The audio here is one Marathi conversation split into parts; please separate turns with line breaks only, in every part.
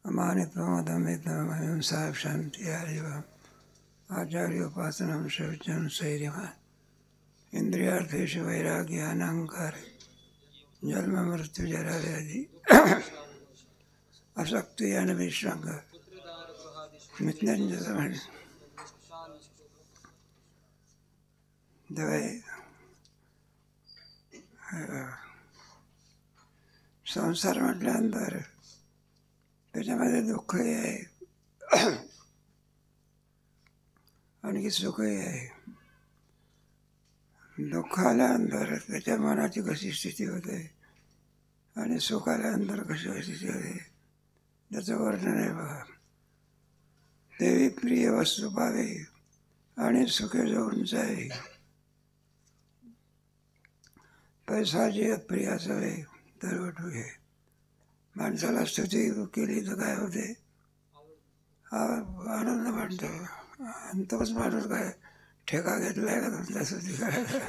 अमानित्वमदमित्वम् अहिंसा शान्तिः आजीवम् आचार्योपासनं शौचं स्थैर्यम् इंद्रियार्थेषु वैराग्यः अनहंकार जन्म मृत्यु जरा व्याधि आसक्ति अनभिष्वंग मिथ्याज्ञान दवाई संसार म्हटल्यानंतर त्याच्यामध्ये दुःखही आहे आणखी सुखही आहे. दुःख आल्यानंतर त्याच्या मनाची कशी स्थिती होते आणि सुख आल्यानंतर कशी स्थिती होते त्याचं वर्णन आहे बघा. देवी प्रिय वस्तू पावे आणि सुखे जाऊन जाई, पैसा जे प्रिय असावे तर वाटू घे. माणसाला स्तुती केली तर काय होते, आनंद वाटतो. आणि तोच माणूस काय ठेका घेतलाय का तुमच्या स्तुती करायला?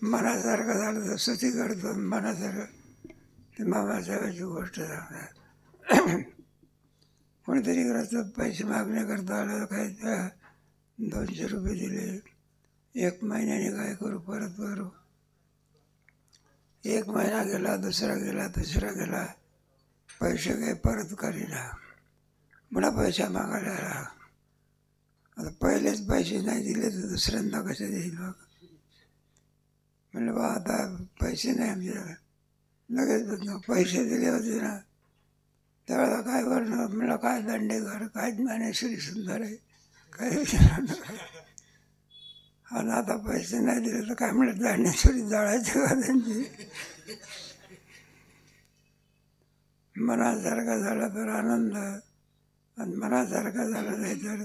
मनासारखं झालं तर स्तुती करतो, मनासारखं ते मामासाहेबाची गोष्ट सांगतात. कोणीतरी करतं पैसे मागण्याकरता आलं काय, 200 रुपये दिले, 1 महिन्याने काय करू, परत करू. 1 महिना गेला, दुसरा गेला, तिसरा गेला, पैसे काही परत करीना, पुन्हा पैसा मागायला आला. आता पहिलेच पैसे नाही दिले तर दुसऱ्यांदा कसे देईल मग? म्हणलं बा आता पैसे नाही आमच्याकडे. लगेच पैसे दिले होते ना त्यावेळेला काय करणं, म्हणलं काय दांडेकर, काय ज्ञानेश्वरी सुंदर आहे, काय विचार नका. आणि आता पैसे नाही दिले तर काय म्हणलं ज्ञानेश्वरी जाळायची का त्यांची? मनासारखा झाला तर आनंद आणि मनासारखा झाला नाही तर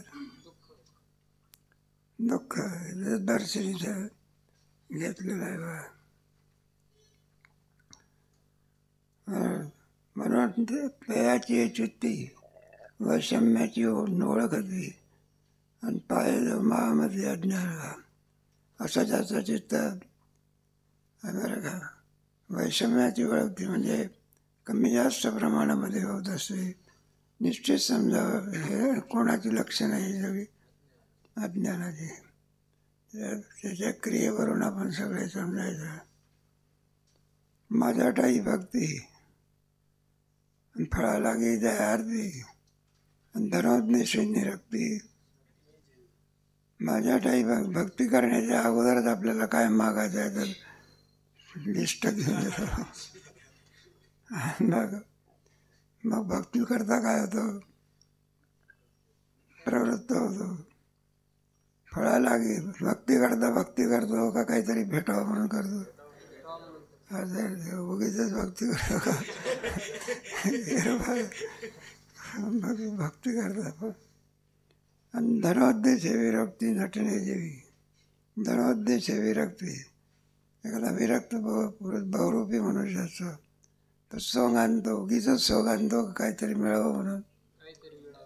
दुःख. दर्शनीचं घेतलेलं आहे बा. म्हणून पेयाची चुत्ती वैषम्याची ओळख होती आणि पाहिलं महामध्ये अज्ञान असं ज्याचं चित्त बरं का. वैषम्याची ओळख म्हणजे कमी जास्त प्रमाणामध्ये होत असते. निश्चित समजावं हे कोणाची लक्षणं आहे सगळी अज्ञानाची. त्याच्या क्रियेवरून आपण सगळे समजायचं. माझ्या ठाई भक्ती आणि फळाला गी दयार्थी आणि धनोज्ञेशी निरक्ती. माझ्या ठाई भक्ती करण्याच्या अगोदरच आपल्याला काय मागायचं आहे तर लिस्ट घेऊन येतो. मग भक्ती करता काय होतं, प्रवृत्त होतो. फळाला गे भक्ती करतो का काहीतरी भेटावं म्हणून करतो? उगीच भक्ती करतो का? भक्ती करता. आणि धनोद्देश विरक्ती नटणे जेवी. धनोद्देश विरक्ती. एखादा विरक्त पुरुष बहुरूपी मनुष्य असतो तो सोंग आणतो, उगीच सोंग आणतो काहीतरी मिळावं म्हणून.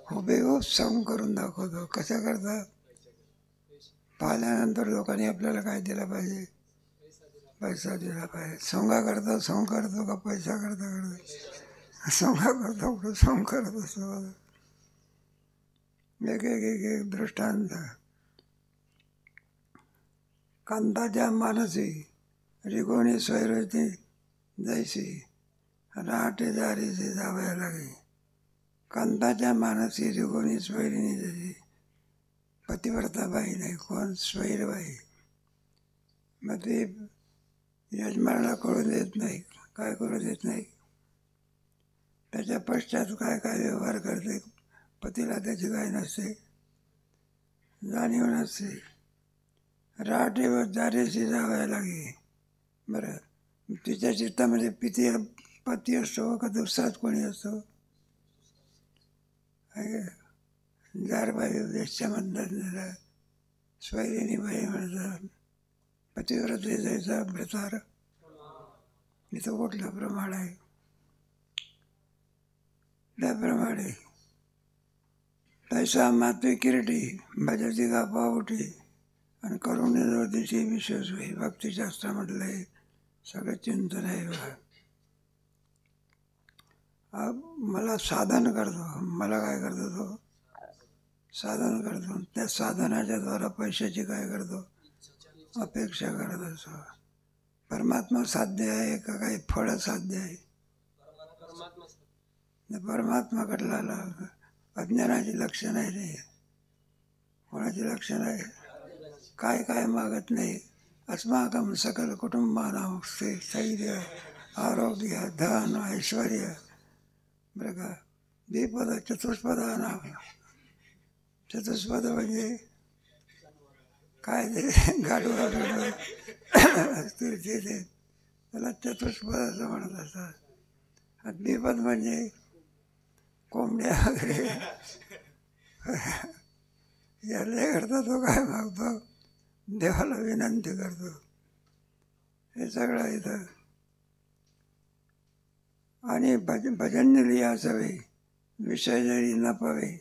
हुबेहूब सोंग करून दाखवतो. कशा करता? पाहिल्यानंतर लोकांनी आपल्याला काय दिला पाहिजे, पैसा दिला पाहिजे. सोंगा करता सोंग करतो का पैसा करता करतो? सोंगा करतो कुठं सोंग करत असतो. एक एक एक एक दृष्टांत. कांताच्या मानसी रिगोणी स्वैरती जैसी राटे दारीचे जावया लागे. कांताच्या मानसी रिगोणी स्वैरिणी जैसी. पतिव्रताबाई नाही, कोण स्वैरबाई. मग ते यजमानाला कळू देत नाही, काय करू देत नाही. त्याच्या पश्चात काय काय व्यवहार करते. पतीला त्याची काय नसते, जाणीव नसते. राटेवर दारेशी जावया लागे. बरं, तिच्या चित्तामध्ये पती असतो का दुसराच कोणी असतो? जारबाई वेश्यामधला स्वैरिणी बाई म्हणतात. पतिव्रतेचा प्रचार इथं कुठलं प्रमाण आहे? त्याप्रमाणे तैसा मातवी किरटी भजती का पावटी आणि करुणेवरतीची विशेष होई. भक्तिशास्त्रामधलं हे सगळं चिंतन आहे बघा. मला साधन करतो, मला काय करतो तो साधन करतो, त्या साधनाच्या द्वारा पैशाची काय करतो अपेक्षा करत असतो. परमात्मा साध्य आहे का काही फळं साध्य आहे? परमात्माकडला अज्ञानाची लक्षणं आहे रे. कोणाची लक्षणं आहे? काय काय मागत नाही. अस्माकं सकल कुटुंबानां स्थैर्य आरोग्य धन ऐश्वर बरं का. द्विपद चतुष्पदानां. चतुष्पद म्हणजे काय ते गाडवा असतील ते त्याला चतुष्पद असं म्हणत असतात. द्विपद म्हणजे कोंबड्या वगैरे याले करता तो काय मागतो, देवाला विनंती करतो. हे सगळं इथं. आणि भजन लिहा असावे, विषय जरी न पावे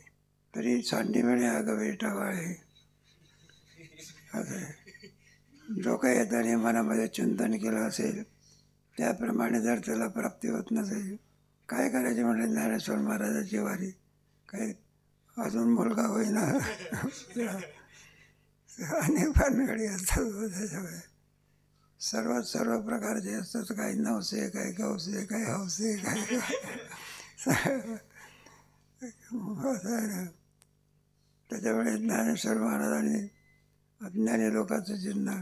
तरी सांडी मिळे आगवे टावाळे. असं जो काही त्याने मनामध्ये चिंतन केलं असेल त्याप्रमाणे जर त्याला प्राप्ती होत नसेल, काय करायचे म्हणजे ज्ञानेश्वर महाराजाची वारी. काही अजून मुलगा होईना अनेक भानगडी असतात त्याच्यामुळे. सर्व प्रकारचे असतात. काही नवसे, काही गवसे, काही हौसे, काही त्याच्यामुळे ज्ञानेश्वर महाराजांनी अज्ञानी लोकांचं चिन्ह,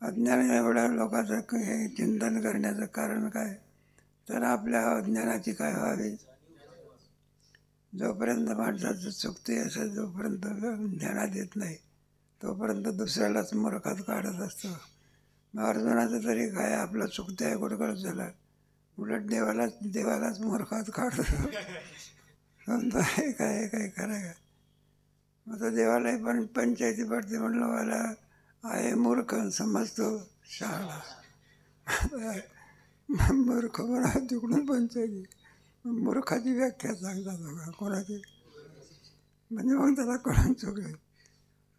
अज्ञानी एवढ्या लोकांचं हे चिंतन करण्याचं कारण काय, तर आपल्या अज्ञानाची काय व्हावी. जोपर्यंत माणसाचं चुकते असं जोपर्यंत ध्यानात येत नाही तोपर्यंत दुसऱ्यालाच मूर्खात काढत असतो. मग अर्जुनाचं तरी काय, आपलं चुकते आहे कुठं झालं, उलट देवालाच मूर्खात काढतो. काय काय काय कराय. मग तो देवालाही पण पंचायती पडते. म्हणलं मला आहे मूर्ख समजतो शहाणा. मूर्ख म्हणा तिकडून पंचायती. मूर्खाची व्याख्या सांगतात बघा कोणाची, म्हणजे मग त्याला कळून चुकले.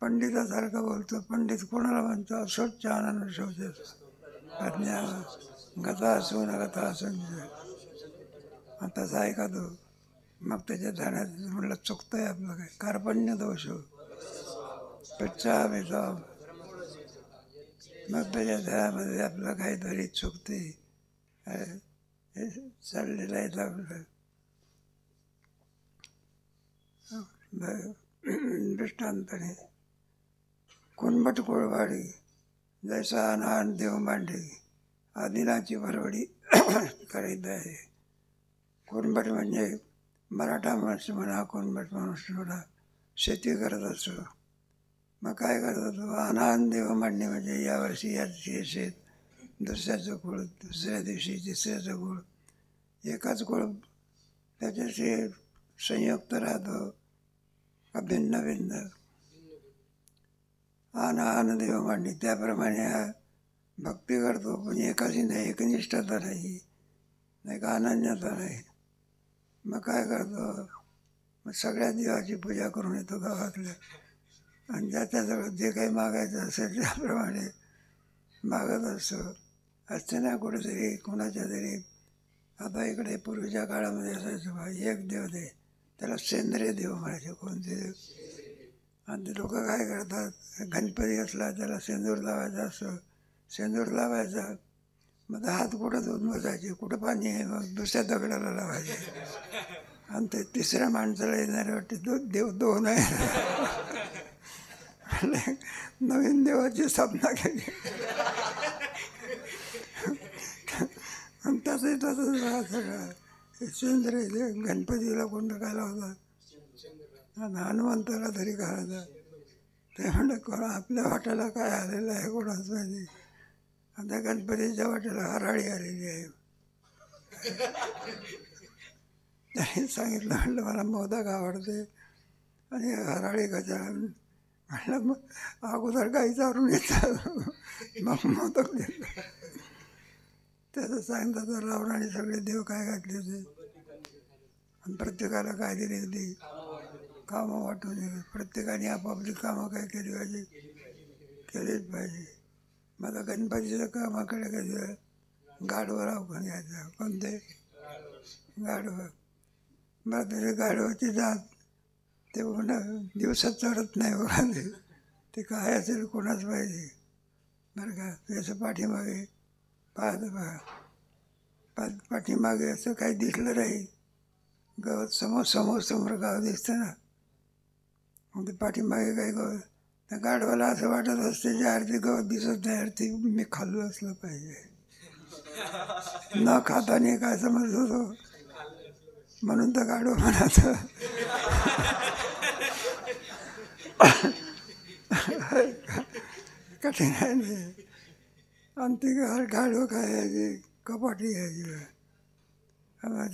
पंडितासारखं बोलतो. पंडित कोणाला म्हणतो, अस्वच्छ आनंद शोधत अज्ञान गता असून गता असून तसा ऐका तो. मग त्याच्या ध्यानात म्हटलं चुकतंय आपलं काय, कार्पण्य दोष हो पेक्षा बेचा. मग त्याच्या ध्यानामध्ये आपलं काहीतरी चुकते. हे चाललेलं आहे आपलं. दृष्टांताने कुणबट कुळवाडी जैसा अनान देव मांडे आदिनाची परवडी करीत आहे. कुणबट म्हणजे मराठा माणूस म्हणा, कुणबट माणूस म्हणा, शेती करत असतो. मग काय करत होतो, अनान देव मांडणे म्हणजे यावर्षी याचे शेत, दुसऱ्याचं कुळ दुसऱ्या दिवशी तिसऱ्याचं कुळ, एकाच कुळ त्याच्याशी संयुक्त राहतो का भिन्न भिन्न. आन देव मांडणी त्याप्रमाणे हा भक्ती करतो, पण एकाची नाही, एकनिष्ठता नाही, नाही का अनन्यता नाही. मग काय करतो, मग सगळ्या देवाची पूजा करून येतो गावातल्या. आणि ज्याच्याजवळ जे काही मागायचं असेल त्याप्रमाणे मागत असतो. असते ना कुठेतरी कोणाच्या तरी. आता इकडे पूर्वीच्या काळामध्ये असायचं बा, एक देव दे, त्याला सेंद्रिय देव म्हणायचे कोणते देव. आणि ते लोक काय करतात, गणपती असला त्याला सेंदूर लावायचा असतो, सेंदूर लावायचा, मग हात कुठं धुवून बसायचे, कुठं पाणी आहे, मग दुसऱ्या दगडाला लावायचे. आणि ते तिसऱ्या माणसाला येणारे वाटते देव दोन आहे. नवीन देवाची स्थापना केली. आणि तसंही तसंच सगळं सेंद्रिय देव. गणपतीला कोणतं काय लावतात, आणि हनुमंताला तरी काय. ते म्हणलं कोणा आपल्या वाट्याला काय आलेलं आहे कोणाच माहिती. आता गणपतीच्या वाट्याला हराळी आलेली आहे. त्यांनी सांगितलं, म्हणलं मला मोदक आवडते आणि हराळी गजानन. म्हणलं मग अगोदर गाई चारून येतात, मग मोदक दिलं. त्याचं सांगतात तर रावणाने सगळे देव काय घातले होते, आणि प्रत्येकाला काय दिली होती, कामं वाटून दिली. प्रत्येकाने आपापली कामं काय केली पाहिजे, केलीच पाहिजे. माझा गणपतीचं कामाकडे कसं गाढवं राव कोण यायचं, कोणते गाढवं. बरं त्याचे गाढवाची जात ते उन्हा दिवसात चढत नाही बघा ते काय असेल कोणाच पाहिजे बरं का. त्याचं पाठीमागे पाहत बघा पाठीमागे असं काही दिसलं नाही. गवत समोर गाव दिसतं ना, मग ते पाठीमागे काही गवत त्या गाढवाला असं वाटत असते जे आरती गवत दिसत नाही आरती मी खाल्लं असलं पाहिजे. न खाताने काय समजत होतो म्हणून तर गाढव म्हणायचं. कठीण आहे नाही. आणि ती गाढवं खायची कपाटी घ्यायची.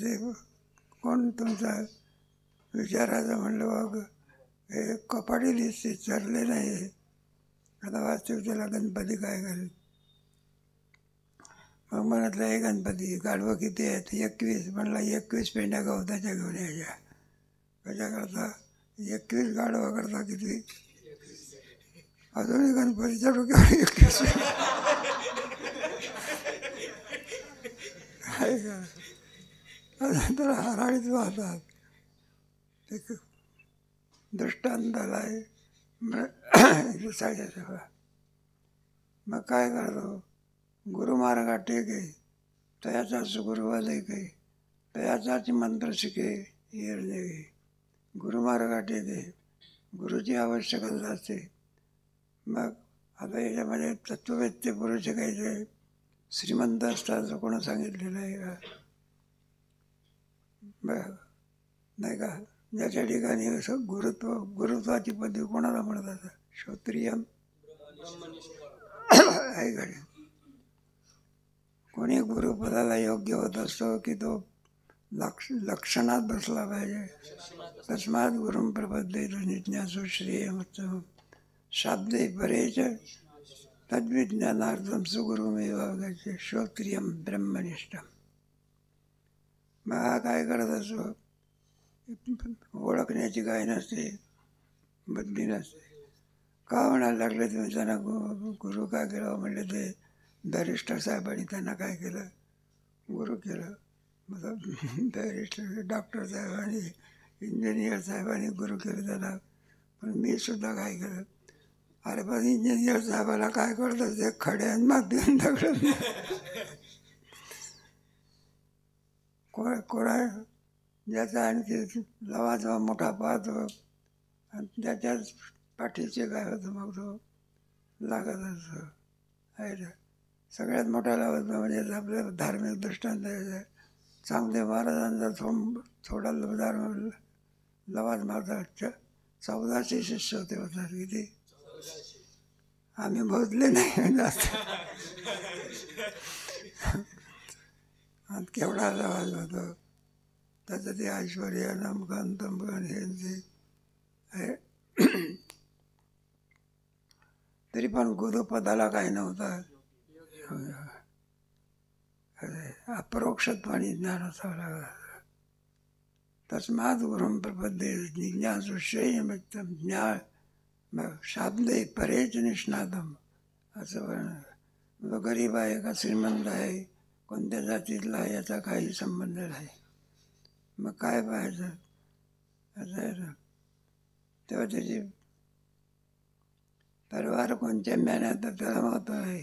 ते कोण तुमचा विचारायचं म्हणलं बघ हे कपाटी दिसते चरले नाही. आता वास्तविक त्याला गणपती काय करेल. मग म्हणतलं हे गणपती गाढवं किती आहेत 21. म्हणला 21 पेंड्या गवताच्या घेऊन यायच्या. कशा करता 21 गाढवा करता किती अजूनही गणपतीच्या डोक्यावर 21 आहे का. तर हराळीच वाहतात. ते दृष्टांताला आहे सगळं. मग काय करतो गुरुमार्गात टेक आहे तयाचाच गुरुवाद आहे तयाचाच मंत्र शिके येणे. गुरुमार्गात टेक आहे गुरुची आवश्यकता असते. मग आता याच्यामध्ये तत्ववेत्ते पुरुष काही श्रीमंत असतात असं कोणा सांगितलेलं आहे का. बरं नाही का. ज्याच्या ठिकाणी असं गुरुत्वाची पदवी कोणाला म्हणतात श्रोत्रियम आहे का. कोणी गुरुपदाला योग्य होत असतो की तो लक्षणात बसला पाहिजे. तस्मात गुरुं प्रपद्ये जिज्ञासु श्रेयमुत्तमम् शाब्दे परेच तद्विज्ञानार्थं सुगुरुमेव अवगच्छेत् श्रोत्रियं ब्रह्मनिष्ठम्. मग हा काय करत असतो ओळखण्याची काय नसते बुद्धी नसते. का म्हणायला लागले तुम्ही त्यांना गुरु काय केलं म्हणले ते बॅरिस्टर साहेबांनी त्यांना काय केलं गुरु केलं. मतलब बॅरिस्टर डॉक्टर साहेबांनी इंजिनियर साहेबांनी गुरु केलं त्याला. पण मी सुद्धा काय केलं अरे पण इंजिनियर साहेबाला काय करतं ते खड्यान मागून दगड कोणा ज्याचा आणखी लवाजवा मोठा पाहतो आणि त्याच्याच पाठीचे काय होतं मग तो लागत असतो आहे ना. सगळ्यात मोठा लावत म्हणजे आपल्या धार्मिक दृष्टांत चांगले महाराजांचा थोडा लवाज मारतात 1400 शिष्य होते होतात किती आम्ही मोजले नाही जास्त. आणि केवढा लवाज होतो त्याचं ते ऐश्वर्या नमकन तमकन हे आहे. तरी पण गुरुपदाला काय नव्हतं अपरोक्षत्वाने ज्ञान असावं लागलं. तस्मात गुरुं प्रपद्ये जिज्ञासु श्रेयमुत्तमम् ज्ञान शाब्दे परेच निष्णातम असं म्हणून. गरीब आहे का श्रीमंत आहे कोणत्या जातीतला आहे याचा काही संबंध नाही. मग काय पाहायचं असं आहे ना. तेव्हा त्याची तलवार कोणत्या मेहनत त्याला महत्त्व आहे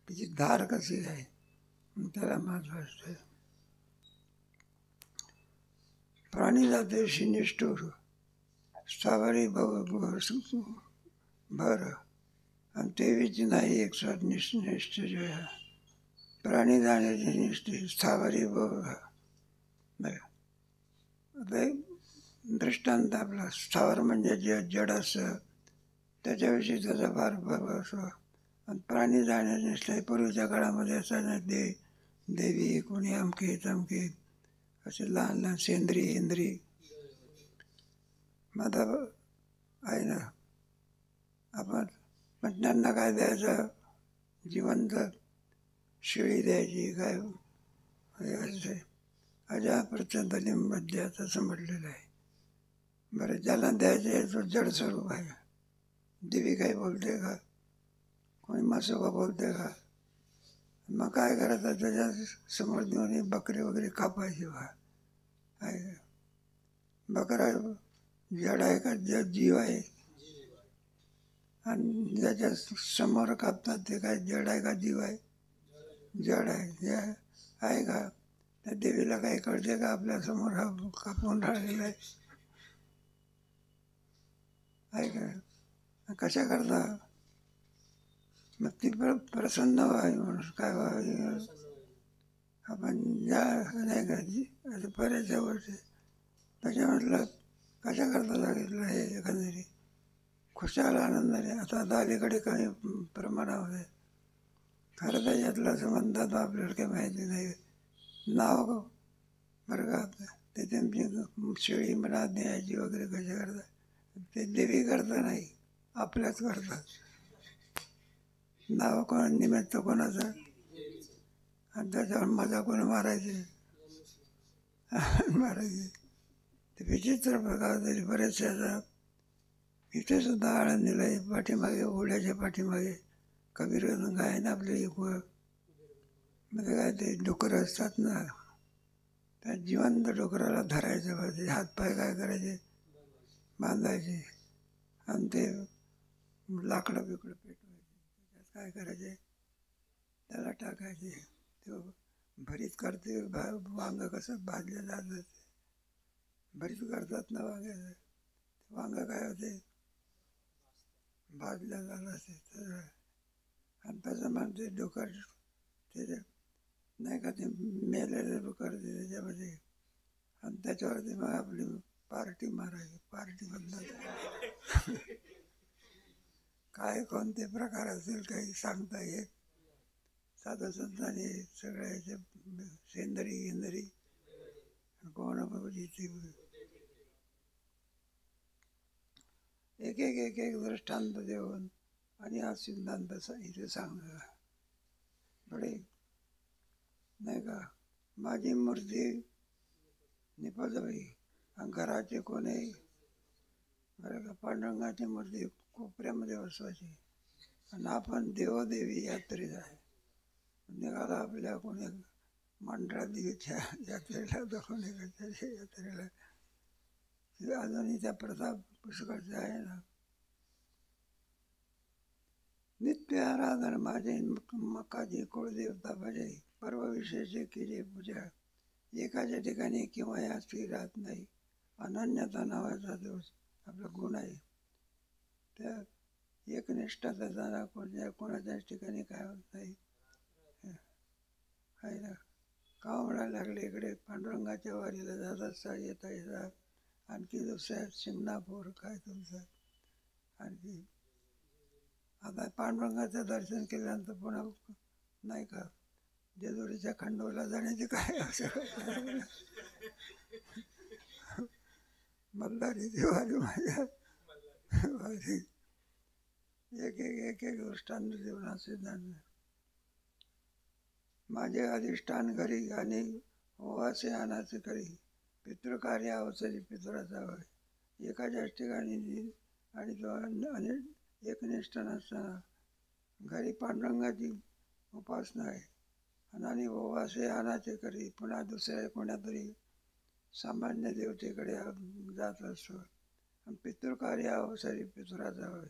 त्याची धार कशी आहे त्याला महत्त्व असते. प्राणी जातीशी निष्ठूर स्थावरी भर आणि तेवीच नाही 108 निष्ठ प्राणी जाण्याची निष्ठी स्थावरी दृष्टांत आपला स्थावर म्हणजे जे जड असं त्याच्याविषयी त्याचा फार असो. आणि प्राणी जाण्याची निष्ठा पूर्वीच्या काळामध्ये असताना देवी कोणी अमके तमके असे लहान लहान सेंद्री इंद्री मग आहे ना. आपण पण त्यांना काय द्यायचं जिवंत शिळी द्यायची काय अजा प्रचंड लिंबद्यात असं म्हटलेलं आहे. बरं ज्याला द्यायचे तो जड स्वरूप आहे. देवी काय बोलते का कोणी मासोबा बोलते का. मग काय करायचं त्याच्या समोर देऊन बकरी वगैरे कापायची बा आहे. बकरा जड आहे का जीव आहे, आणि ज्याच्या समोर कापतात ते काय जड आहे का जीव आहे? जड आहे. जे आहे का त्या देवीला काही कळते का आपल्या समोर हा कापून राहिलेला आहे का? कशा करता मग ती प्रसन्न व्हावी म्हणून काय व्हावी, आपण ज्या नाही का असं बऱ्याचशा गोष्टी त्याच्यामधलं कशा करता सांगितलं हे एकंदरीत खुशाल आनंदाने. आता अलीकडे कमी प्रमाणामध्ये खरं त्याच्यातलं असं म्हणतात आपल्याला काही माहिती नाही. नाव बरं का ते त्यांची शेळी म्हणा द्यायची वगैरे कशा करतात ते देवी करता नाही, आपल्याच करतात. नाव कोणा निमित्त कोणाचं, आणि त्याच्यावर मजा कोण मारायची मारायची. ते विचित्र प्रकार तरी बरेचसे असतात. इथे सुद्धा आळंदीला पाठीमागे ओढ्याच्या पाठीमागे कबीरगंज आहे ना आपले एक मध्ये काय ते डुकरं असतात ना, त्या जिवंत डुकराला धरायचं पाहिजे, हातपाय काय करायचे बांधायचे, आणि ते लाकडं बिकडं पेटवायचे, त्याच्यात काय करायचे त्याला टाकायचे. ते भरीत करते वांग कसं भाजलं जातं भरीत करतात ना वांग्याचं, वांग काय होते भाजलं जात असे. आणि त्याचं म्हणते डुकर ते नाही का ते मेलेले डुकर ते त्याच्यामध्ये, आणि त्याच्यावरती मग आपली पार्टी मारायची. पार्टी म्हणतात काय कोणते प्रकार असेल काही सांगता येत. साधू संतांनी सगळ्याचे सेंदरी गिंदरी कोण एक एक एक एक दृष्टांत देऊन आणि हा सिद्धांत इथे सांगणार बरे नाही का. माझी मूर्ती निपजवी आणि घराचे कोणी बरं का पांडुरंगाची मूर्ती कोपऱ्यामध्ये बसवायची, आणि आपण देवदेवी यात्रेत आहे. निघाला आपल्या कोणी मंडळादेवीच्या यात्रेला तर कोणी कशाच्या यात्रेला, अजूनही त्या प्रथा पुष्कळच्या आहे ना. नित्य आराधन माझे मकाजी कुळदेवता भजे, पर्व विशेष केली पूजा, एकाच्या ठिकाणी किंवा या स्त्री राहत नाही. अनन्यता नावाचा दिवस आपला गुण आहे. त्या एकनिष्ठा त्याचा कोणाच्याच ठिकाणी काय होत नाही आहे ना. का म्हणायला लागले इकडे पांडुरंगाच्या वारीला जात असता येता येतात, आणखी दुसऱ्या शिंगणापूर काय तुमचं, आणखी आता पांडुरंगाचं दर्शन केल्यानंतर पुन्हा नाही का जेजुरीच्या खंडोला जाण्याची काय असं मल्हारी दिवाळी माझ्या वारी एक एक एक एक दृष्टांत देऊन असे जाणं. माझे अधिष्ठान घरी आणि ओवासे आणाचे करी, पितृकार्य अवसरी पितराचा होय. एकाच्याच ठिकाणी आणि तो एकनिष्ठ नसताना घरी पांडुरंगाची उपासना आहे, आणि ओवासे आणाचे करी पुन्हा दुसऱ्या कोणातरी सामान्य देवतेकडे जात असतो. आणि पितृकार्य अवसरी पितराचा होय.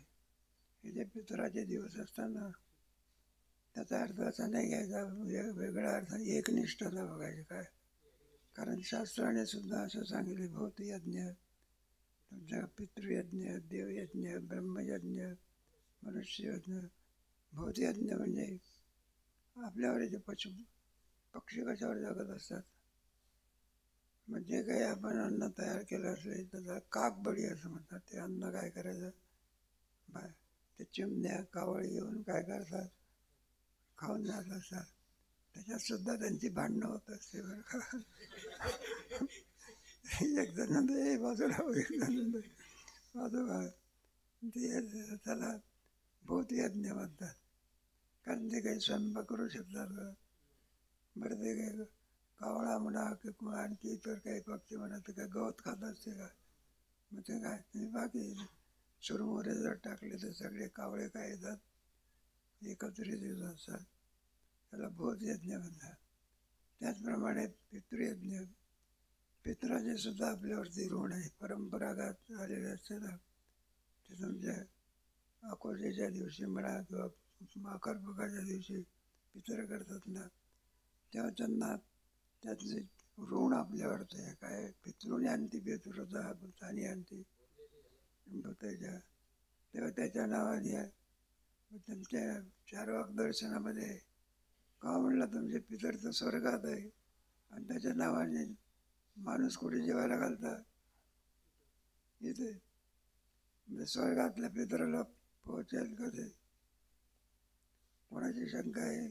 हे जे पितराचे दिवस असताना त्याचा अर्थ असा नाही घ्यायचा वेगळा अर्थ एकनिष्ठता बघायचे काय. कारण शास्त्राने सुद्धा असं सांगितले भौतयज्ञ, तुमचा पितृयज्ञ, देवयज्ञ, ब्रह्मयज्ञ, मनुष्ययज्ञ. भौतयज्ञ म्हणजे आपल्यावर जे पक्षी कशावर जगत असतात, म्हणजे काही आपण अन्न तयार केलं असेल त्याचा काकबडी असं म्हणतात. ते अन्न काय करायचं बाय ते चिमण्या कावळी येऊन काय करतात खाऊन जात असतात. त्याच्यात सुद्धा त्यांची भांडणं होत असते बरं का. एक जण ए बाजूला एक जण बाजूला ते त्याला भौतयज्ञ म्हणतात. कारण ते काही स्वयंपाक करू शकतात का बरं. ते काही कावळा म्हणा किंवा आणखी इतर काही पक्षी म्हणा ते काय गवत खात असते का, मग ते काय तुम्ही बाकी चुरमुरे जर टाकले तर सगळे कावळे काय येतात एकत्रित येत असतात. त्याला भौतयज्ञ म्हणतात. त्याचप्रमाणे पितृयज्ञ पितराचे सुद्धा आपल्यावरती ऋण आहे. परंपरागत आलेले असते ना, ते तुमच्या अकोजेच्या दिवशी म्हणा किंवा माकरपकाच्या दिवशी पितर करतात ना, तेव्हा त्यांना त्यातले ऋण आपल्यावरती आहे. काय पितृने आणती पितृचा आणि आणती त्याच्या, तेव्हा त्याच्या नावाने त्यांच्या चार वाक दर्शनामध्ये का म्हणलं तुमचे पितर तर स्वर्गात आहे आणि त्याच्या नावाने माणूस कुठे जेवायला घालता इथे, म्हणजे स्वर्गातल्या पितराला पोहोचेल कसे? कोणाची शंका आहे?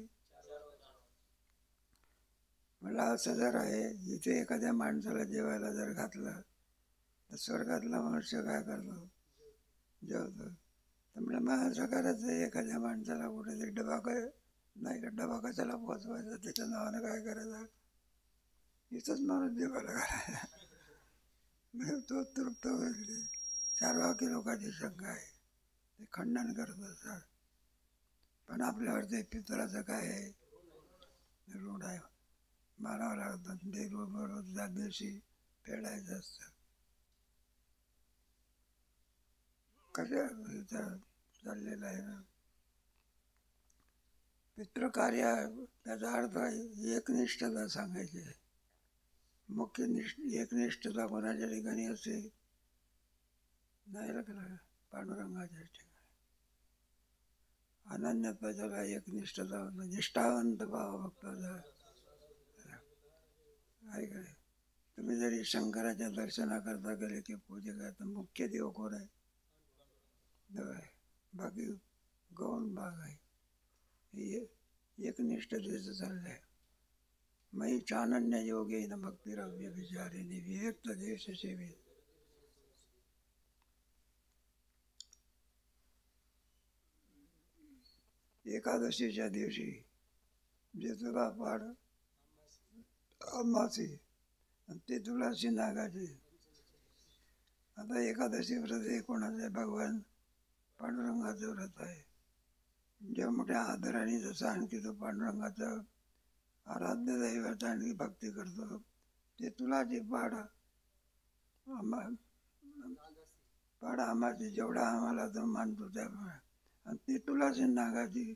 मला असं जर आहे, इथे एखाद्या माणसाला जेवायला जर घातलं तर स्वर्गातला मनुष्य काय करतो? जेवतो. तर मला मग असं करायचं, एखाद्या माणसाला कुठेतरी डबा काय नाही का, डबा कशाला पोचवायचा, त्याच्या नावानं काय करायचं? इथंच माणूस जेवायला घालायचा, म्हणजे तो तृप्त होईल. चारवाकी लोकांची शंका आहे, ते खंडन करत असतात. पण आपल्यावर ते पितराचं काय आहे? ऋण आहे, मानावं लागतं. ते बरोबर त्या दिवशी फेडायचं असतं. कशा चाललेलं आहे ना पितृकार्य. त्याचा अर्थ एकनिष्ठता सांगायची आहे. मुख्य एकनिष्ठता कोणाच्या ठिकाणी असते? नाही लागला पांडुरंगाच्या ठिकाणी. अनन्यता ज्याला एकनिष्ठता, निष्ठावंत भाव भक्ताचा आहे का? तुम्ही जरी शंकराच्या दर्शनाकरता गेले की पूजेकरता मुख्य देव कोण आहे? देव आहे. बाकी गौण भाग आहे. एकनिष्ठतेचं चाललं आहे. मयी चानन्य योगेन भक्तिरव्य विचारेने विवेक्त देश सेवे. एकादशीच्या दिवशी जे तुला पाड अमासी आणि ते तुळशी नागाची. आता एकादशी व्रत हे कोणाचं आहे? भगवान पांडुरंगाचं व्रत आहे. जेव्हा मोठ्या आदराने जसं आणखी तो पांडुरंगाचं आराध्य दैवाचा आणखी भक्ती करतो, ते तुलाची पाड आम्हाची जेवढा आम्हाला तो मानतो त्याप्रमाणे. आणि ती तुलाची नागाची.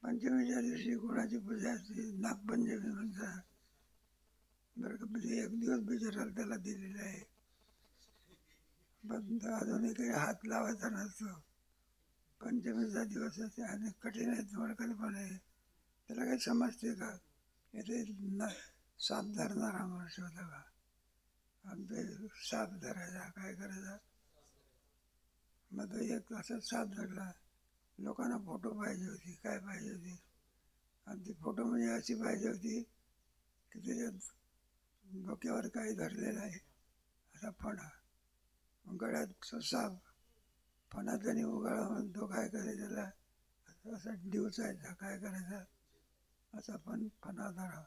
पंचमीच्या दिवशी कोणाची पूजा असते? नागपंचमी म्हणतात बरं का. म्हणजे एक दिवस बिचारायला त्याला दिलेला आहे, पण अजूनही काही हात लावायचा नसतो. पंचमीचा दिवस असते आणि कठीण आहे, तुम्हाला कल्पना आहे. त्याला काही समजते का? इथे साप धरणारा माणूस होता का? आणि ते साप धरायचा काय करायचा? मग तो एक असा साप धरला. लोकांना फोटो पाहिजे होती, काय पाहिजे होती, आणि ती फोटो म्हणजे अशी पाहिजे होती की त्याच्यात डोक्यावर काही धरलेलं आहे असा फणा, गळ्यात साप, फणा त्याने उगाळा म्हणून तो काय करायचा, त्याला असा डिवचायचा. काय करायचा? असा पण फणा धरावा.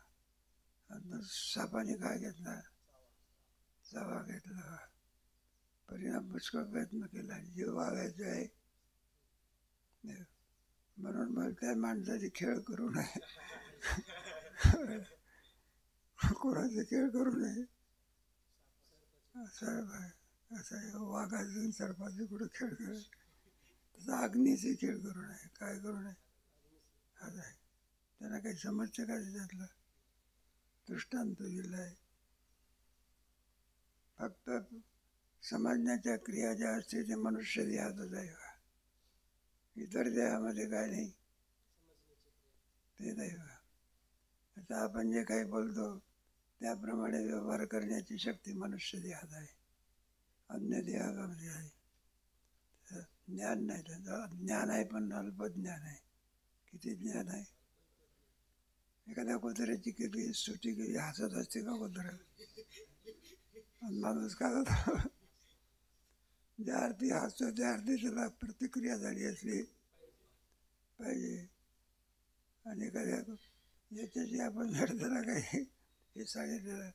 आणि सापाने काय घेतला? चावा घेतला. परिणाम पुष्कळ प्रयत्न केला, जीव वागायचा आहे म्हणून मग त्या माणसाचे खेळ करू नये. कोणाचे खेळ करू नये असं वाघाचे सर्पाचे कुठे खेळ कर, तसा अग्नीचे खेळ करू नये. काय करू नये? असं आहे. त्यांना काही समजतं का त्याच्यातलं? दृष्टांत दिला आहे. फक्त समजण्याच्या क्रिया ज्या असते ते मनुष्य देहातच आहे. इतर देहामध्ये काय नाही, ते दैव. आता आपण जे काही बोलतो त्याप्रमाणे व्यवहार करण्याची शक्ती मनुष्य देहात आहे, अन्य देहामध्ये आहे. ज्ञान नाही, त्याचं ज्ञान आहे पण अल्पज्ञान आहे. किती ज्ञान आहे? एखाद्या कुत्र्याची किती स्तुती केली, हसत असते का कुत्रा? माणूस काय होता? ज्या अर्थी हसतो त्या अर्थी त्याला प्रतिक्रिया झाली असली पाहिजे. आणि एखाद्या याच्याशी आपण जर त्याला काही हे सांगितलं,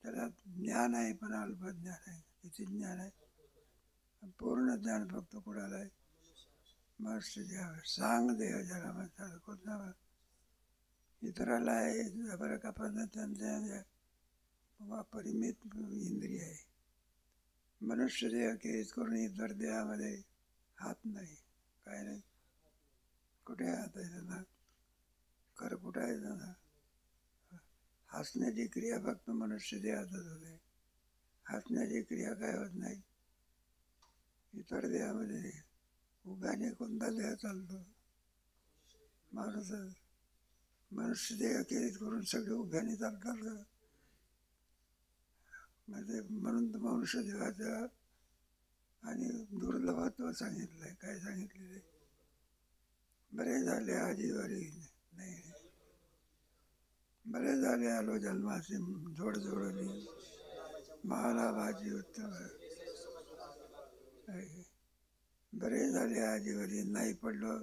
त्याला ज्ञान आहे पण अल्पज्ञान आहे. किती ज्ञान आहे? पूर्ण ज्ञान फक्त कुणाला आहे? मनुष्य द्यावं. सांग देव ज्याला म्हणतात. कोणता इतराला आहे बरं का, पण त्यांच्या अपरिमित इंद्रिय आहे. मनुष्य देह केस करून इतर देहामध्ये हात नाही, काय नाही. कुठे हात आहे त्यांना? खरं कुठं आहे त्यांना? हसण्याची क्रिया फक्त मनुष्य देहातच होते. हसण्याची क्रिया काय होत नाही इतर देहामध्ये. उगाने कोणता देह चालतो? माणूसच. मनुष्य देह केस करून सगळे उगाने चालतात का? म्हणजे म्हणून तर मनुष्य देहाचं आणि दुर्लभत्व सांगितलंय. काय सांगितलेले? बरे झाले आजीवरी नाही, बरे झाले आलो जन्मासी जोड जोडली मला भाजी उत्तम. बरे झाले आजीवरी नाही पडलो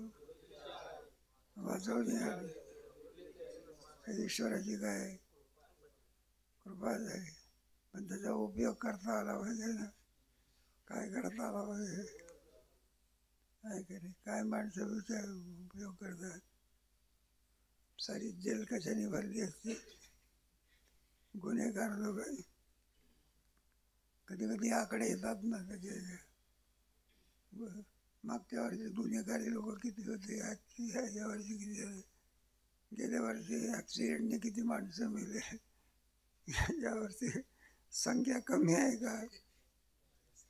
वाचवणे आले. ईश्वराची काय कृपा आहे. पण त्याचा उपयोग करता आला पाहिजे ना. काय करता आला पाहिजे? काय करे? काय माणसं उपयोग करतात. सारी जेल कशाने भरली असते? गुन्हेगार लोक कधी कधी आकडे येतात ना त्याचे. मागच्या वर्षी गुन्हेगारी लोक किती होते, या वर्षी किती होते? गेल्या वर्षी ॲक्सिडेंटने किती माणसं मेले, यावर्षी संख्या कमी आहे का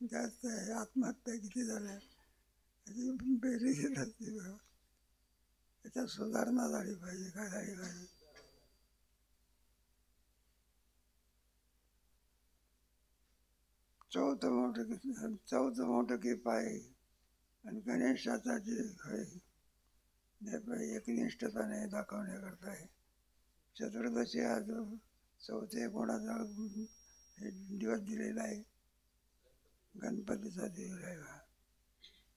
जास्त आहे? आत्महत्या किती झाल्या त्याची बेरीज येत असते. त्याच्यात सुधारणा झाली पाहिजे. काय झाली पाहिजे? चौथं मोठं की पाय आणि गणेशाचा जे आहे एकनिष्ठताने दाखवण्याकरता आहे. चतुर्दशी हा जो चौथे कोणाचा दिवस दिलेला आहे? गणपतीचा दिलेला आहे.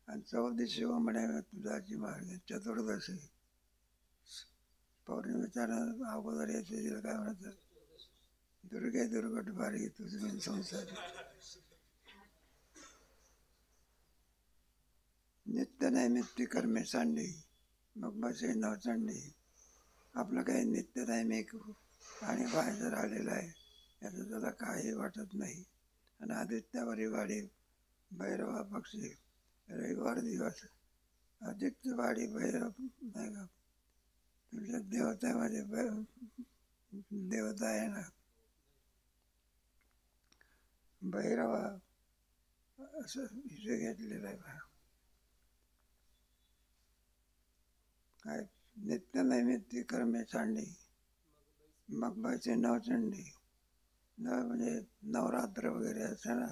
आणि चौदिशी म्हणे तुझाची मार्ग. चतुर्दशी पौर्णिमेच्या अगोदर येते काय म्हणतात? दुर्गे दुर्गट भारी तुझी संसार. नित्य नैमित्तिक कर्मे सांडी मग बसे नवचंडी. आपलं काही नित्य नैमिक आणि बाहेर राहिलेलं आहे याचं त्याला काही वाटत नाही. आणि आदित्यवरी वाडी भैरवा पक्षी रविवार दिवस आदित्यवाडी भैरव नाही का तुझ्या देवतामध्ये देवता आहे ना भैरवा असं विषय घेतलेला आहे. काय नित्य नैमित्तिक कर्मे चांडी मग बायचे नवचंडी. म्हणजे नवरात्र वगैरे असं ना,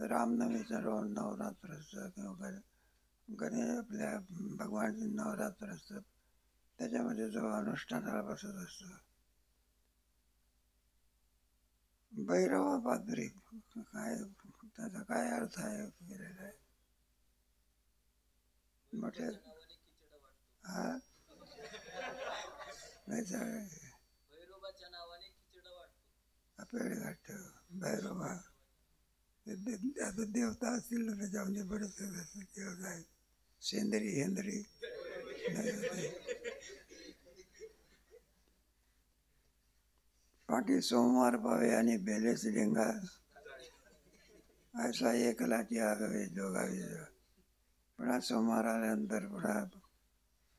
रामनवमीचं रोज नवरात्र असतं किंवा गणेश आपल्या भगवानचे नवरात्र असतात. त्याच्यामध्ये जो अनुष्ठानाला बसत असतो भैरवा पादरी, काय त्याचा काय अर्थ आहे केलेला आहे? मोठ्या हा पेढे घाट भैरवा आता देवता असतील ना त्याच्यामध्ये बरेच देवता आहेत. सेंद्री हेंद्री पाठी सोमवार पावे आणि बेलेस लिंगा असा एकलाची आगावे जोगावी. पुन्हा सोमवार आल्यानंतर पुन्हा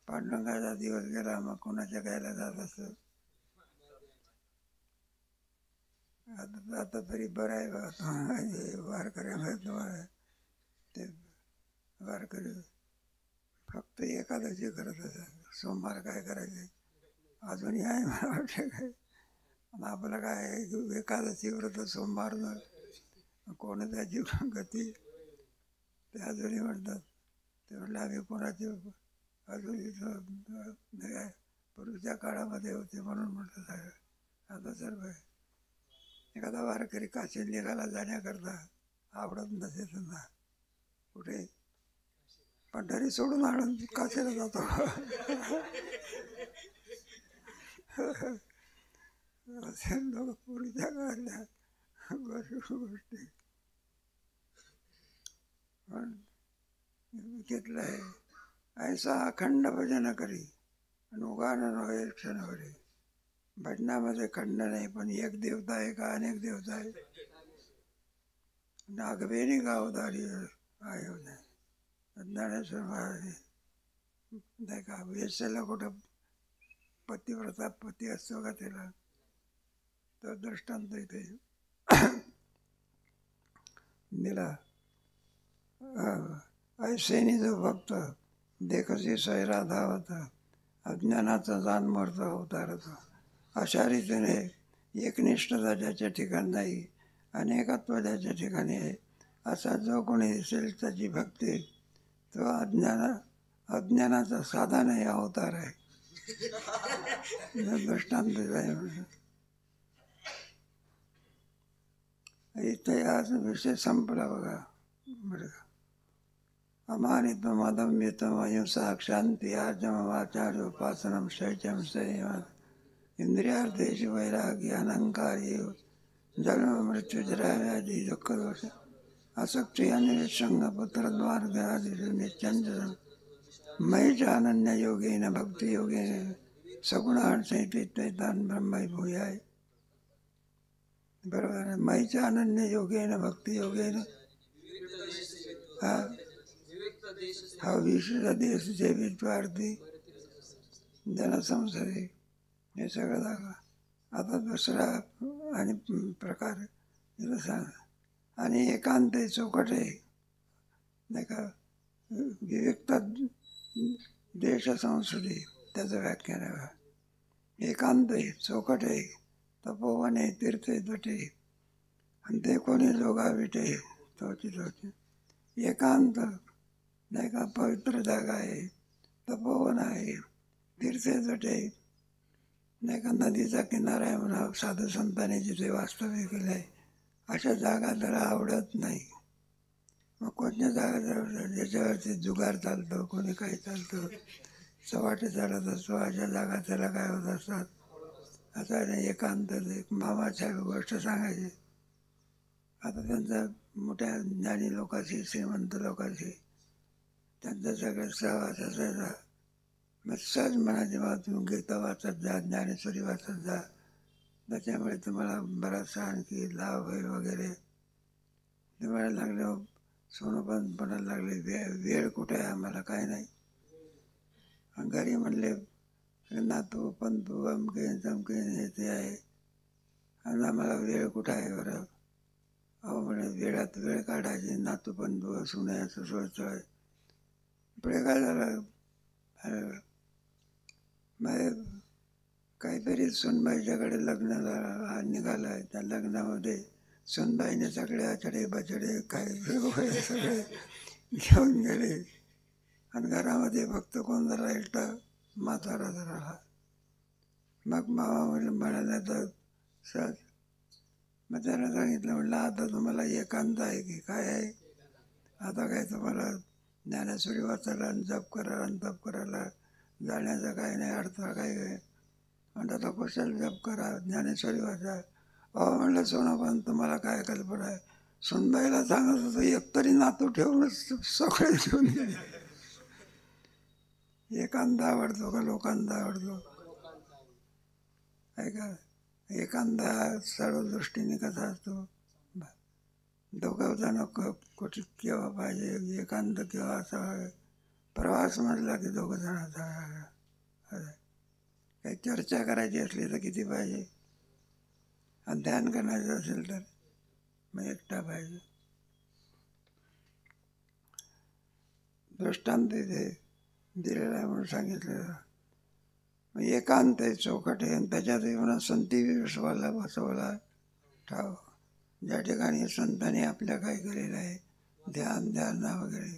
पांडुरंगाचा दिवस गेला मग कोणाच्या घ्यायला जात असत. आता तरी बरं आहे बघा वारकऱ्यामध्ये तुम्हाला ते वारकरी फक्त एकादशी करत असतात. सोमवार काय करायचे अजूनही आहे मला वाटतं काय. आपलं काय एकादशी व्रत सोमवार कोण त्याची गती ते अजूनही म्हणतात. ते म्हटलं आम्ही कोणाचे अजूनही पूर्वीच्या काळामध्ये होते म्हणून म्हणतात आहे. आता सर्व एखादा वारकरी काशी निघाला जाण्याकरता आवडत नसे त्यांना कुठे पंढरी सोडून आणून काशीला जातो. असे लोक पूर्वीच्या काळातल्या गोष्टी पण घेतलं आहे. ऐसा अखंड भजन करी आणि उगान क्षणभरी भजनामध्ये खंड नाही, पण एक देवता आहे का अनेक देवता आहे? नागवेणी गावदारी आहे ज्ञानेश्वर महाराज नाही का, वेश्याला कुठं पतिव्रता पती असतो का त्याला? तो दृष्टांत इथे दिला. ऐसेनी जो भक्त देखसी सैरा धावत, अज्ञानाचा जाण मरतो अवतारत. अशा रीतीने एकनिष्ठता ज्याच्या ठिकाणी नाही, अनेकत्व ज्याच्या ठिकाणी आहे, असा जो कोणी दिसेल त्याची भक्ती, तो अज्ञानाचा साधन आहे, अवतार आहे. दृष्टांत आहे. इथे आज विषय संपला बघा. बरं का, अमानित्वम अदम्यत्वम अहिंसा क्षांती आर्जम वाचार उपासनम शौचम संयम इंद्रियार्थेषु वैराग्य अहंकार जन्म मृत्यू जरा व्याधि दुःख दोष आसक्ति अनिसंग पुत्रद्वारदिषु नित्यंजन मयि च अनन्य योगेन भक्ति योगेन सगुणान् संहितान् ब्रह्म भूयाय. बरोबर आहे. मयि च अनन्य योगेन भक्ति योगेन हा विशेष देश जैवित्वार्थी जनसंसदे हे सगळं दाखवा. आता दुसरा आणि प्रकार इथं सांग. आणि एकांत चौकट आहे नाही का, विविक्त देश संस्कृती त्याचं व्याख्यान आहे. एकांत आहे, चौकट आहे, तपोवन आहे, तीर्थे तटे आणि ते कोणी जोगा विटे तोची तोची. एकांत नाही का, पवित्र जागा आहे, तपोवन आहे, तीर्थे तटे नाही का, नदीचा किनारा आहे म्हणा, साधू संतांनी जिथे वास्तव्य केलं आहे, अशा जागा त्याला आवडत नाही. मग कोणत्या जागा ज्याच्यावरती जुगार चालतो, कोणी काही चालतं, चव्हाटे चालत असतो, अशा जागा त्याला काय होत असतात. आता एकांत एक मामाच्या गोष्ट सांगायची. आता त्यांचा मोठ्या ज्ञानी लोकांशी, श्रीमंत लोकांशी त्यांचं सगळं सहवास असायचा. मग सहज म्हणायचे, बा तुम्ही गीता वाचत जा, ज्ञानेश्वरी वाचत जा, त्याच्यामुळे तुम्हाला बराचसा आणखी लाभ होईल वगैरे. ते म्हणायला लागले, सोनं पण म्हणायला लागले, वेळ कुठे आहे आम्हाला, काय नाही. घरी म्हणले नातू पण तू अमके चमके हे ते आहे आणि आम्हाला वेळ कुठं आहे बरं. अहो म्हणे वेळात वेळ काढायची, नातू पण तू असून असं सोयचं आहे. पुढे काय झालं, मग काहीतरी सुनबाईच्याकडे लग्नाला निघाला आहे. त्या लग्नामध्ये सुनबाईने सगळे आचडे बचडे काय सगळे घेऊन गेले आणि घरामध्ये फक्त कोण जरा एकटा म्हातारा राहिला. मग मामा म्हणाला तर सहज. मग त्याला सांगितलं, म्हटलं आता तुम्हाला एकांत आहे की काय आहे, आता काय तुम्हाला ज्ञानेश्वरी वाचायला आणि जप करायला आणि तप करायला जाण्याचा काही नाही, अडथळा काही आहे. म्हणतात आता कुशल जप करा, ज्ञानेश्वरी वाचा. अहो म्हणलं सोनं पण तुम्हाला काय कल्पना आहे, सुनबाईला सांगत होतं एकतरी नातू ठेवूनच सगळे घेऊन गेले. एकांत आवडतो का लोकांत आवडतो? आहे का? एकांत सर्व दृष्टीने कसा असतो, दोघं जण कुठे केव्हा पाहिजे, एकांत केव्हा असावा. प्रवास म्हटला की दोघं जण असावा. काही चर्चा करायची असली तर किती पाहिजे, आणि ध्यान करायचं असेल तर मग एकटा पाहिजे. दृष्टांत इथे दिलेला आहे म्हणून सांगितलेलं. मग एकांत आहे, चौकट आहे, आणि त्याच्यात येऊन संती विश्वाला बसवला ठाव. ज्या ठिकाणी संतांनी आपल्या काय केलेलं आहे, ध्यान वगैरे,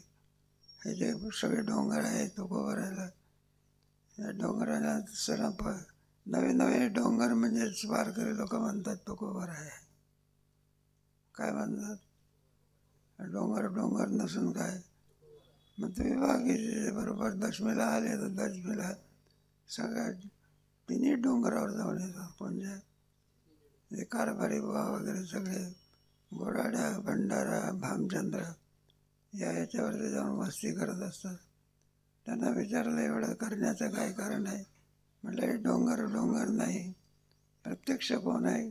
हे जे सगळे डोंगर आहेत तुकोबरायला, या डोंगराला सर नवे नवे डोंगर म्हणजे वारकरी लोक म्हणतात तुकोबर आहे. काय म्हणतात, डोंगर डोंगर नसून काय. मग तुम्ही बाकी बरोबर दशमीला आले तर दशमीला सगळ्या तिन्ही डोंगरावर जाऊन येतात. म्हणजे कारभारी बुवा वगैरे सगळे गोडाड्या, भंडारा, भामचंद्र याच्यावरती जाऊन मस्ती करत असतात. त्यांना विचारलं एवढं करण्याचं काय कारण आहे. म्हटलं हे डोंगर डोंगर नाही, प्रत्यक्ष कोण आहे?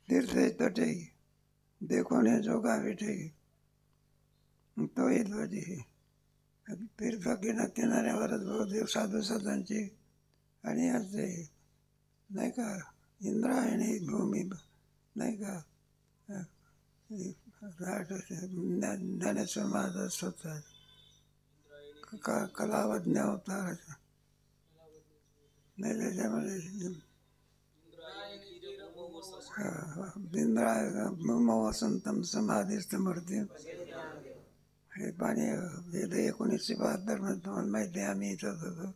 तीर्थे तटे देखो ने जोगा विठे तो ध्वजी. तीर्थ किनाऱ्यावरच बहुदेव साधू संतांची आणि असते नाही का. इंद्रायणी भूमी नाही का. ज्ञानेश्वर महाराज स्वतः कलावज्ञ अवतार नाही त्याच्यामध्ये इंद्राय वसंतम समाधीस्थ मूर्ती. हे पाणी हे 1972 मध्ये तुम्हाला माहिती आहे आम्ही इथं होतो.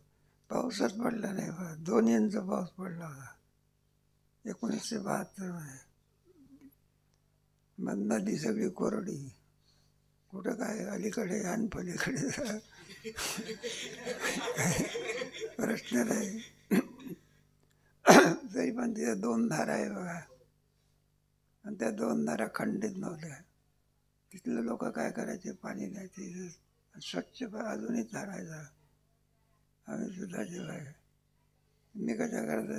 पाऊसच पडला नाही बा. 2 इंच पाऊस पडला होता 1972 मध्ये. मग नदी सगळी कोरडी. कुठं काय अलीकडे आणि पलीकडे प्रश्न नाही. तरी पण तिथे 2 धारा आहे बघा. आणि त्या 2 धारा खंडित नव्हत्या. तिथले लोक काय करायचे, पाणी न्यायचे स्वच्छ अजूनही धारायचा. आम्ही सुद्धा जेव्हा मी कशा करत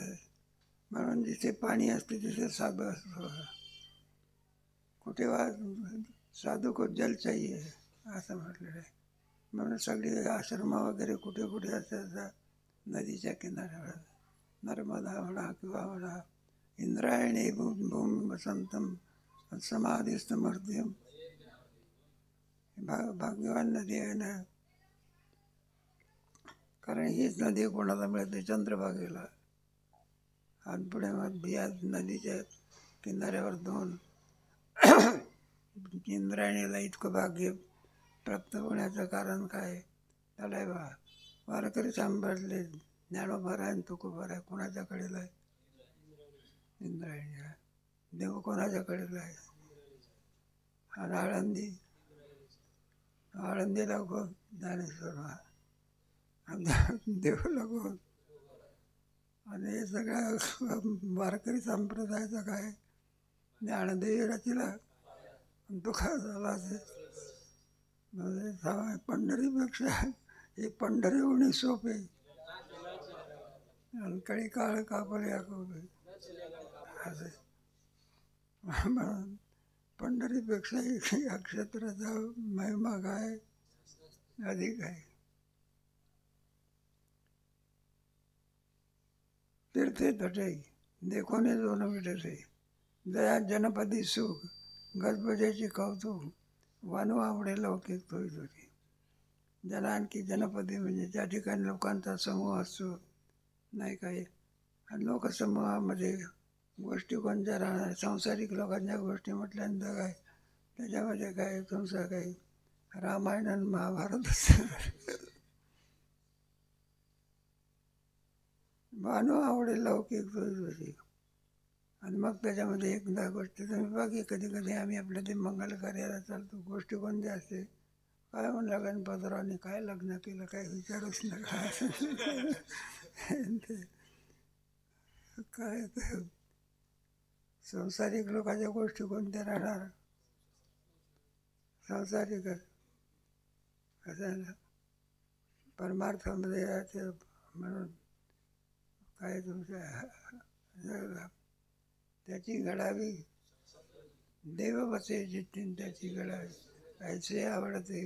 म्हणून जिथे पाणी असते तिथे साधू असतो. कुठे साधू को जल चाहिए असं म्हटलेलं आहे. म्हणून सगळी आश्रम वगैरे कुठे कुठे असतात नदीच्या किनाऱ्यावर. नर्मदा म्हणा किंवा म्हणा इंद्रायणी भूमी वसंतम समाधीस्थ मूर्तिम. भाग्यवान नदी आहे ना. कारण हीच नदी कोणाला मिळते चंद्रभागेला. आणि पुढे मग या नदीच्या किनाऱ्यावर 2 इंद्रायणीला इतकं भाग्य प्राप्त होण्याचं कारण काय? त्याला बा वारकरी सांभाळले. ज्ञानोबा आहे तुकोबा आहे कोणाच्या कडेला आहे? इंद्रायणी आहे. देव कोणाच्या कडेला आहे? आणि आळंदीला कोण? ज्ञानेश्वर देवला कोण? आणि हे सगळ्या वारकरी संप्रदायाचं काय? ज्ञानदेव रचिला दुखा झाला असे. म्हणजे पंढरीपेक्षा हे पंढरी होणे सोपे. आणि काही काळ कापले असे. म्हणून पंढरीपेक्षा या क्षेत्राचा महिमा काय अधिक आहे. तीर्थे तटे देखो ने दोन विठे दया जनपदी सुख गजबजाची कौतुक वानू आवडे लौकिक तोही होती. ज्याला आणखी जनपदी म्हणजे ज्या ठिकाणी लोकांचा समूह असतो नाही काय. आणि लोकसमूहामध्ये गोष्टी कोणत्या राहणार? सांसारिक लोकांच्या गोष्टी म्हटल्यानंतर काय त्याच्यामध्ये काय तुमचं काही रामायण आणि महाभारत असतं. वानू आवडे लौकिक तोही होती. आणि मग त्याच्यामध्ये एकदा गोष्ट तुम्ही बघी कधी कधी आम्ही आपल्या ते मंगल कार्याला चालतो. गोष्टी कोणत्या असते काय म्हणलं गणपतरावने काय लग्न केलं काय विचारूच नका. काय संसारिक लोकांच्या गोष्टी कोणत्या राहणार? संसारिक कसं ना परमार्थामध्ये यायचं म्हणून काय तुमच्या त्याची घडावी देव बसे जितीन त्याची घडावी ऐसे आवडते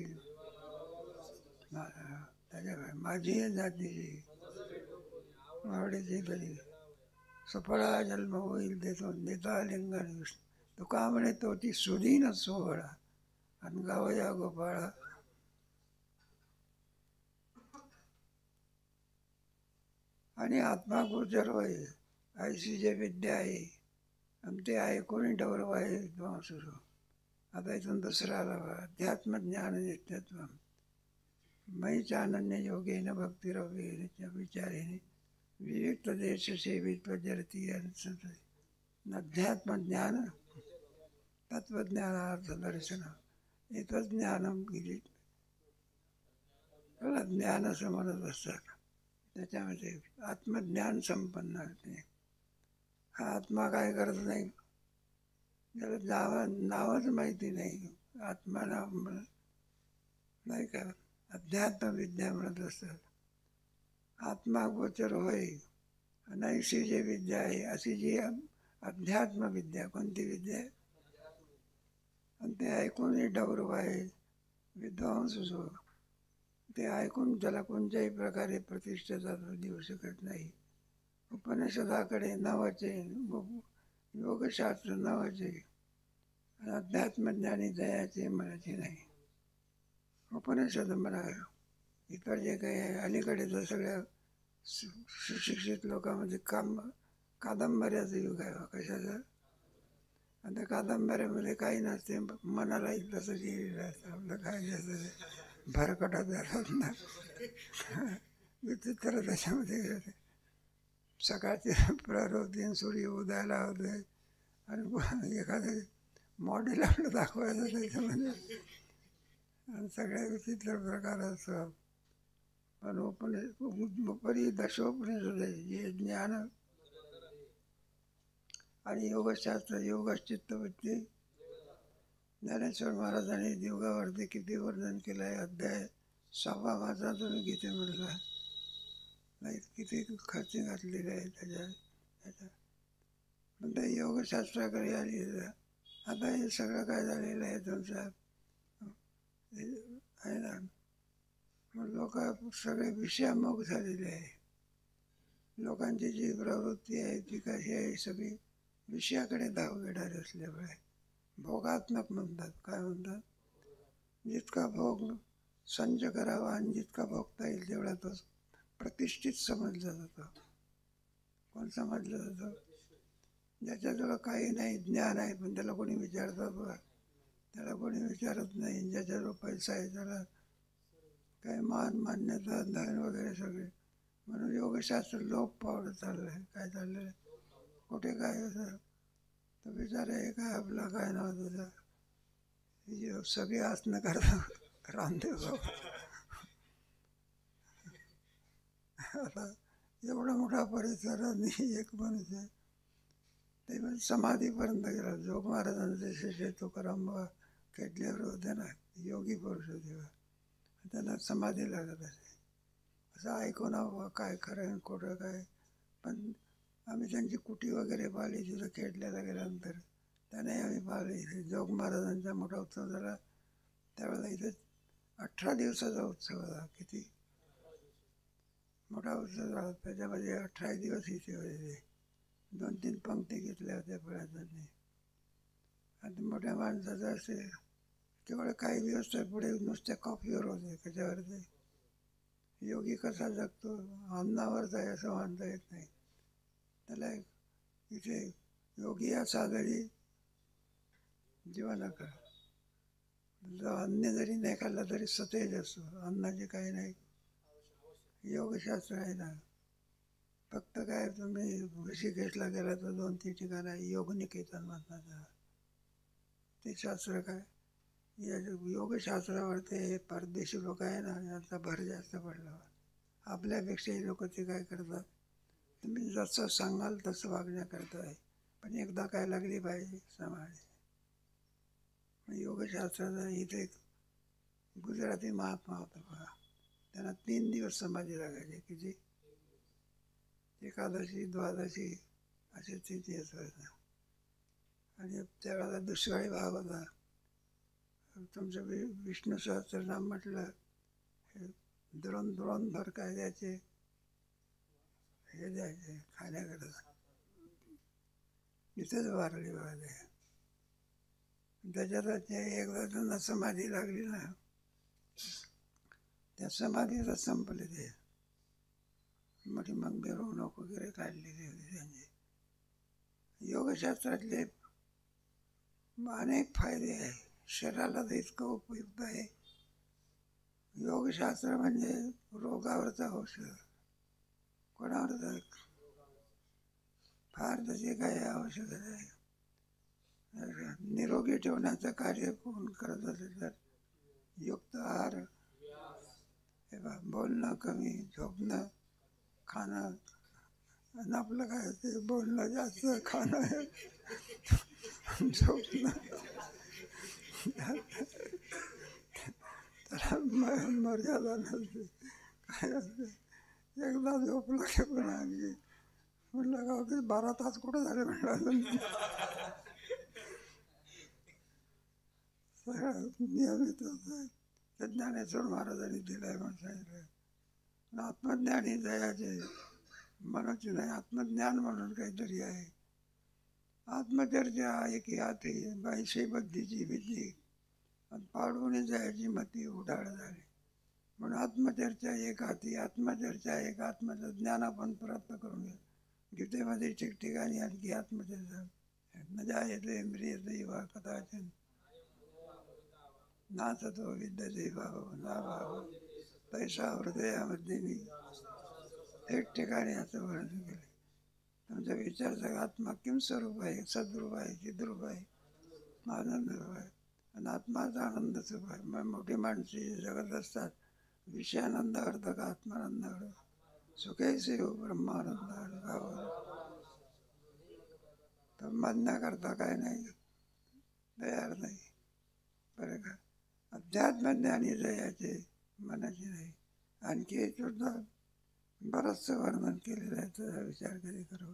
त्याच्या माझी जातीची आवडीची तरी सफळा जन्म होईल देता लिंगण विष्णू. तुका म्हणे तो ती सुधीन सोहळा आणि गावया गोपाळा. आणि आत्मा गोचर होय ऐशी जे विद्या आहे आणि ते ऐकून ठेवलं आहे सुरू. आता इथून दुसरा आला अध्यात्मज्ञान नित्यत्व मैच अनन्य योगेन भक्तिरवेच्या विचारेने विविक्त देश सेवित जरती. अध्यात्मज्ञान तत्वज्ञानार्थ दर्शन इथं ज्ञानम गिरी त्याला ज्ञान असं म्हणत असतात. त्याच्यामध्ये आत्मज्ञान संपन्न होते. हा आत्मा काय करत नाही त्याला नावच माहिती नाही. आत्मा नाव नाही का. अध्यात्म विद्या म्हणत असतात. आत्मागोचर होय अनायशी जी विद्या आहे, अशी जी अध्यात्म विद्या. कोणती विद्या आहे? आणि ते ऐकूनही डौरव आहे, विद्वांस जो ते ऐकून त्याला कोणत्याही प्रकारे प्रतिष्ठेचा देऊ शकत नाही. उपनिषदाकडे नावाचे, योगशास्त्र नावाचे, अध्यात्मज्ञानी दयाचे म्हणायचे नाही. उपनिषद म्हणा, इतर जे काही आहे अलीकडे तर सगळ्या सुशिक्षित लोकांमध्ये कादंबऱ्याचं युग आहे. कशाचं? आता कादंबऱ्यामध्ये काही नसते, मनाला तसं लिहिलेलं असतं. आपलं काय जास्त भरकटा धरत ना विचित्र त्याच्यामध्ये सकाळची प्रवृत्ती, सूर्य उदयाला होते आणि एखादं मॉडेल आपलं दाखवायचं त्याच्यामध्ये, आणि सगळ्या विचित्र प्रकार असतो. पण उपरी दशोपनिषद आहे जे ज्ञान आणि योगशास्त्र, योगचित्तवृत्ती. ज्ञानेश्वर महाराजांनी योगावरती किती वर्णन केलं आहे. अध्याय 6वा वाचा तुम्ही गीतेमधला, नाही किती खर्च घातलेले आहे त्याच्या. पण त्या योगशास्त्राकडे आली. आता हे सगळं काय झालेलं आहे तुमचं आहे ना. मग लोक सगळे विषयामुख झालेले आहे. लोकांची जी प्रवृत्ती आहे ती कशी आहे, सगळी विषयाकडे धाव घेणारी असल्यामुळे भोगात्मक म्हणतात. काय म्हणतात? जितका भोग संच करावा आणि जितका भोगता येईल तेवढा तो प्रतिष्ठित समजला जातो. कोण समजलं जातं? ज्याच्याजवळ काही नाही, ज्ञान आहे पण त्याला कोणी विचारतात बघा, त्याला कोणी विचारत नाही. ज्याच्याजवळ पैसा आहे त्याला काय मान, मान्यता, धन वगैरे सगळे. म्हणून योगशास्त्र लोप पावलं चाललं आहे. काय चाललं आहे? कुठे काय होतं तर विचार आहे काय आपला काय नाव त्याचं, सगळे आसनं करतात रामदेव बाबा. आता एवढा मोठा परिसर आणि एक माणूस आहे ते पण समाधीपर्यंत गेला. जोग महाराजांचे शिष्य तुकाराम खेटल्यावर होते ना, योगी पुरुष होते, त्यांना समाधी लागत असे. असं ऐकून हवं काय खरं आहे खोटं काय. पण आम्ही त्यांची कुटी वगैरे पाहिली तिथं खेटल्याला गेल्यानंतर. त्याने आम्ही पाहिली. इथे जोग महाराजांचा मोठा उत्सव झाला त्यावेळेला. इथे 18 दिवसाचा उत्सव झाला. किती मोठा उत्सव झाला. त्याच्यामध्ये 18 दिवस इथे होते. 2-3 पंक्ती घेतल्या होत्या फळांनी. आणि मोठ्या माणसाचं असे केवळ काही दिवस तर पुढे नुसत्या कॉफीवर होते. कशावर ते योगी कसा जगतो अन्नावरच आहे असं मानता येत नाही त्याला. इथे योगी या सागरी जीवनाकर जो अन्न जरी नाही खाल्ला तरी सतेज असतो. अन्नाचे काही नाही. योगशास्त्र आहे ना. फक्त काय तुम्ही ऋषिकेशला गेला तर 2-3 ठिकाण आहे योगनिकेतन म्हणतात. ते शास्त्र काय या योगशास्त्रावर ते परदेशी लोक आहे ना यांचा भर जास्त पडला. आपल्यापेक्षाही लोक ते काय करतात, तुम्ही जसं सांगाल तसं वागण्याकरता आहे. पण एकदा काय लागली पाहिजे समाधी. योगशास्त्राचा इथे गुजराती महात्मा होता बघा, त्यांना 3 दिवस समाधी लागायची. किती? एकादशी, द्वादशी असे 3 दिवस व्हायचा. आणि त्यावेळेला दुष्काळी भाग होता. तुमचं विष्णू सहस्त्रनाम म्हटलं हे द्रोणभर काय द्यायचे, हे द्यायचे खाण्याकरता. इथेच वारली बघा ते. त्याच्यात एकदा त्यांना समाधी लागली ना, त्या समाधीला संपले ते. मोठी मग मिरवणूक वगैरे काढलेली होती त्यांची. योगशास्त्रातले अनेक फायदे आहे. शरीराला तर इतकं उपयुक्त आहे. योगशास्त्र म्हणजे रोगावरचं औषध. कोणावरचं फार तसे काही औषध आहे. निरोगी ठेवण्याचं कार्य कोण करत असेल तर युक्त आहार, हे बा बोलणं कमी, झोपणं, खाणं. आणि आपलं काय ते बोलणं जास्त, खाणं झोपणं. त्याला मर्यादा नसते, काय नसते. एकदा झोपलं की पुन्हा आणखी म्हटलं का की 12 तास कुठं झाले म्हटलं अजून. सगळं नियमित होतं. ते ज्ञानेश्वर महाराजांनी दिलं आहे म्हणून सांगितलं. आत्मज्ञानी दयाचे मनाची नाही, आत्मज्ञान म्हणून काहीतरी आहे. आत्मचर्चा एकी हाती बाईशी बद्धीची भीती आणि पाडून जायची मती उडाळ झाली. म्हणून आत्मचर्चा एक हाती, आत्मचर्चा एक आत्मचं ज्ञान आपण प्राप्त करून घ्या. गीतेमध्ये ठिकठिकाणी आणखी आत्मचर्चा न जायते इंद्रियते वा कदाचन ना तत्व विद्यते भाव ना भाव पैसा हृदयामध्ये मी एक ठिकाणी असं वर्णन केलं. तुमचा विचारचा आत्मा किम स्वरूप आहे, सद्रूप आहे, चिद्रूप आहे, आनंद आहे. आणि आत्माचा आनंद स्वरूप आहे. मग मोठी माणसे जगत असतात विषयानंद अर्थ का आत्मानंद अर्थ सुखेचे हो ब्रह्मानंद अर्थ तर म्हणण्याकरता काय नाही, तयार नाही बरं का. अध्यात्मज्ञानी जयाचे मनाचे नाही. आणखी सुद्धा बरंचसं वर्णन केलेलं आहे, त्याचा विचार कधी करू.